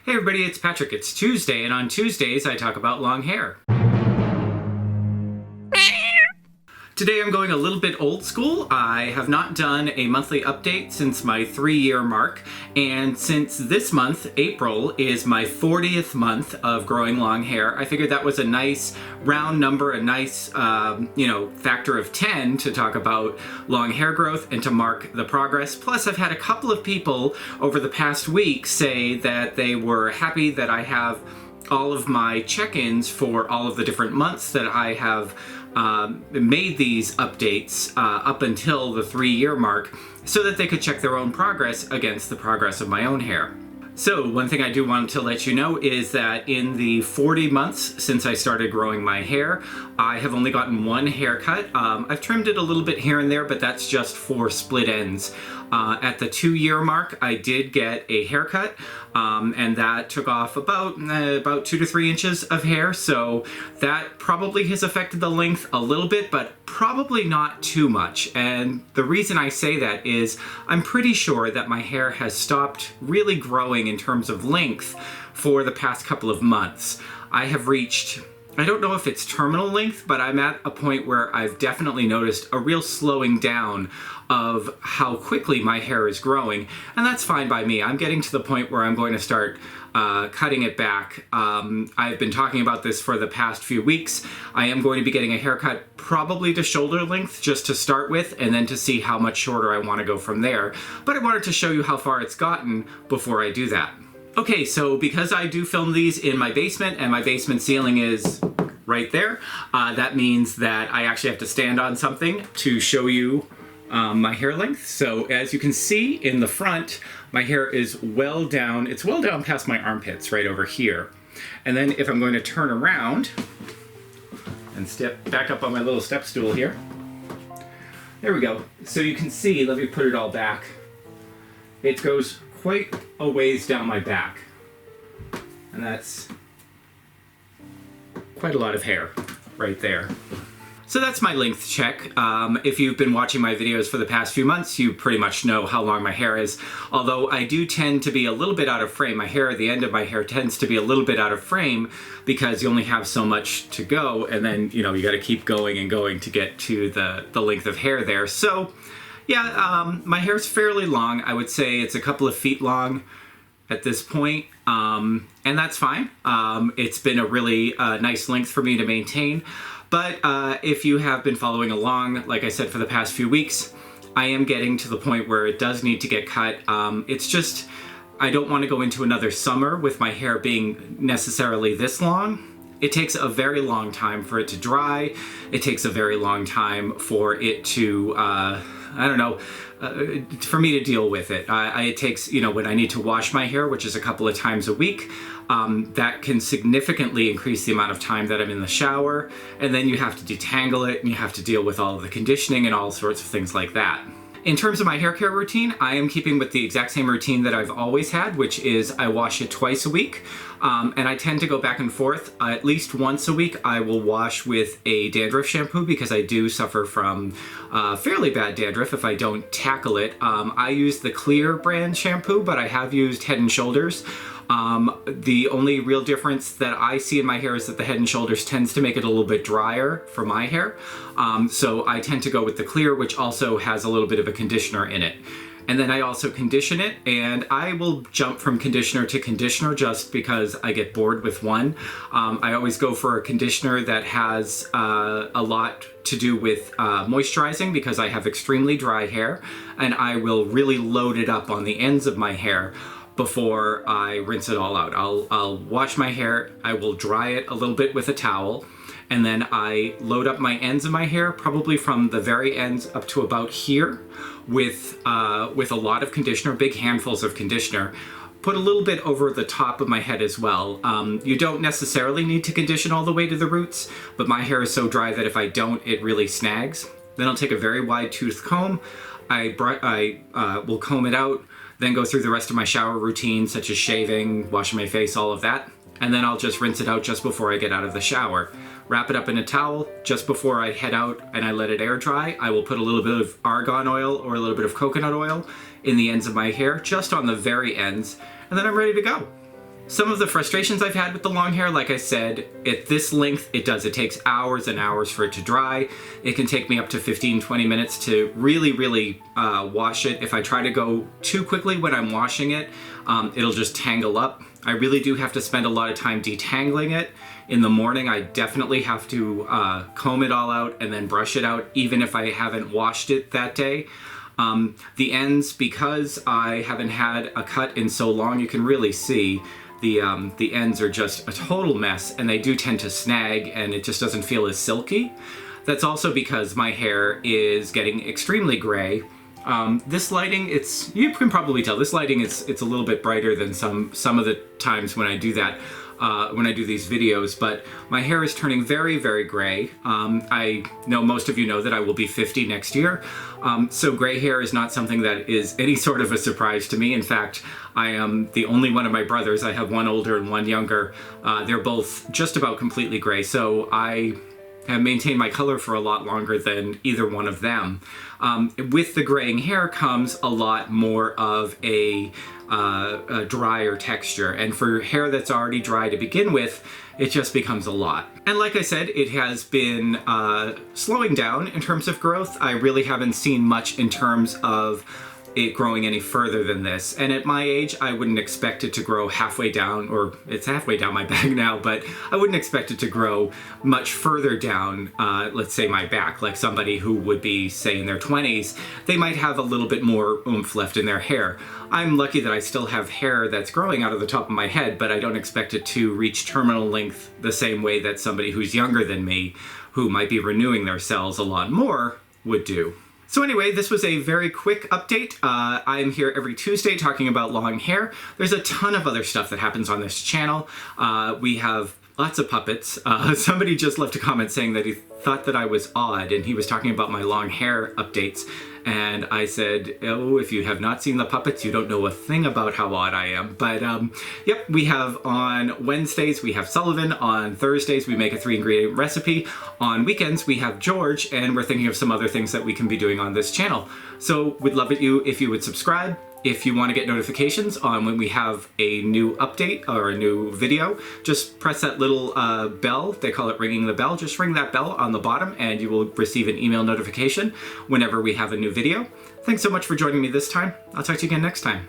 Hey everybody, it's Patrick. It's Tuesday, and on Tuesdays I talk about long hair. Today I'm going a little bit old school. I have not done a monthly update since my 3-year mark, and since this month, April, is my 40th month of growing long hair, I figured that was a nice round number, a nice, factor of 10 to talk about long hair growth and to mark the progress. Plus, I've had a couple of people over the past week say that they were happy that I have all of my check-ins for all of the different months that I have made these updates up until the 3-year mark so that they could check their own progress against the progress of my own hair. So one thing I do want to let you know is that in the 40 months since I started growing my hair, I have only gotten one haircut. I've trimmed it a little bit here and there, but that's just for split ends. At the 2-year mark, I did get a haircut, and that took off about 2 to 3 inches of hair, so that probably has affected the length a little bit, but probably not too much. And the reason I say that is I'm pretty sure that my hair has stopped really growing in terms of length for the past couple of months. I have reached, I don't know if it's terminal length, but I'm at a point where I've definitely noticed a real slowing down of how quickly my hair is growing, and that's fine by me. I'm getting to the point where I'm going to start cutting it back. I've been talking about this for the past few weeks. I am going to be getting a haircut probably to shoulder length just to start with, and then to see how much shorter I want to go from there. But I wanted to show you how far it's gotten before I do that. Okay, so because I do film these in my basement and my basement ceiling is right there, that means that I actually have to stand on something to show you my hair length. So as you can see in the front, my hair is well down. It's well down past my armpits right over here. And then if I'm going to turn around and step back up on my little step stool here, there we go. So you can see, let me put it all back. It goes quite a ways down my back. And that's quite a lot of hair right there. So that's my length check. If you've been watching my videos for the past few months, you pretty much know how long my hair is. Although I do tend to be a little bit out of frame. My hair, at the end of my hair, tends to be a little bit out of frame because you only have so much to go, and then, you got to keep going and going to get to the length of hair there. So yeah, my hair's fairly long. I would say it's a couple of feet long at this point, and that's fine. It's been a really nice length for me to maintain. But if you have been following along, like I said, for the past few weeks, I am getting to the point where it does need to get cut. It's just, I don't want to go into another summer with my hair being necessarily this long. It takes a very long time for it to dry. It takes a very long time for it to, for me to deal with it. It takes, when I need to wash my hair, which is a couple of times a week, that can significantly increase the amount of time that I'm in the shower, and then you have to detangle it, and you have to deal with all of the conditioning and all sorts of things like that. In terms of my hair care routine, I am keeping with the exact same routine that I've always had, which is I wash it twice a week, and I tend to go back and forth. At least once a week I will wash with a dandruff shampoo because I do suffer from fairly bad dandruff if I don't tackle it. I use the Clear brand shampoo, but I have used Head & Shoulders. The only real difference that I see in my hair is that the Head & Shoulders tends to make it a little bit drier for my hair. So I tend to go with the Clear, which also has a little bit of a conditioner in it. And then I also condition it, and I will jump from conditioner to conditioner just because I get bored with one. I always go for a conditioner that has a lot to do with moisturizing because I have extremely dry hair, and I will really load it up on the ends of my hair before I rinse it all out. I'll wash my hair, I will dry it a little bit with a towel, and then I load up my ends of my hair, probably from the very ends up to about here, with a lot of conditioner, big handfuls of conditioner. Put a little bit over the top of my head as well. You don't necessarily need to condition all the way to the roots, but my hair is so dry that if I don't, it really snags. Then I'll take a very wide tooth comb. I will comb it out, then go through the rest of my shower routine, such as shaving, washing my face, all of that. And then I'll just rinse it out just before I get out of the shower. Wrap it up in a towel just before I head out and I let it air dry. I will put a little bit of argan oil or a little bit of coconut oil in the ends of my hair, just on the very ends, and then I'm ready to go. Some of the frustrations I've had with the long hair, like I said, at this length, it takes hours and hours for it to dry. It can take me up to 15-20 minutes to really wash it. If I try to go too quickly when I'm washing it, it'll just tangle up. I really do have to spend a lot of time detangling it. In the morning, I definitely have to comb it all out and then brush it out, even if I haven't washed it that day. The ends, because I haven't had a cut in so long, you can really see the ends are just a total mess, and they do tend to snag, and it just doesn't feel as silky. That's also because my hair is getting extremely gray. This lighting, you can probably tell, this lighting it's a little bit brighter than some of the times when I do that, when I do these videos, but my hair is turning very gray. I know most of you know that I will be 50 next year, so gray hair is not something that is any sort of a surprise to me. In fact, I am the only one of my brothers. I have one older and one younger. They're both just about completely gray, so I have maintained my color for a lot longer than either one of them. With the graying hair comes a lot more of a drier texture, and for hair that's already dry to begin with, it just becomes a lot. And like I said, it has been slowing down in terms of growth. I really haven't seen much in terms of it growing any further than this. And at my age, I wouldn't expect it to grow halfway down, or it's halfway down my back now, but I wouldn't expect it to grow much further down, let's say my back. Like somebody who would be, say, in their 20s, they might have a little bit more oomph left in their hair. I'm lucky that I still have hair that's growing out of the top of my head, but I don't expect it to reach terminal length the same way that somebody who's younger than me, who might be renewing their cells a lot more, would do. So anyway, this was a very quick update. I'm here every Tuesday talking about long hair. There's a ton of other stuff that happens on this channel. We have lots of puppets. Somebody just left a comment saying that he thought that I was odd, and he was talking about my long hair updates. And I said, oh, if you have not seen the puppets, you don't know a thing about how odd I am. But yep, we have on Wednesdays, we have Sullivan. On Thursdays, we make a 3-ingredient recipe. On weekends, we have George, and we're thinking of some other things that we can be doing on this channel. So we'd love it if you would subscribe. If you want to get notifications on when we have a new update or a new video, just press that little bell. They call it ringing the bell. Just ring that bell on the bottom and you will receive an email notification whenever we have a new video. Thanks so much for joining me this time. I'll talk to you again next time.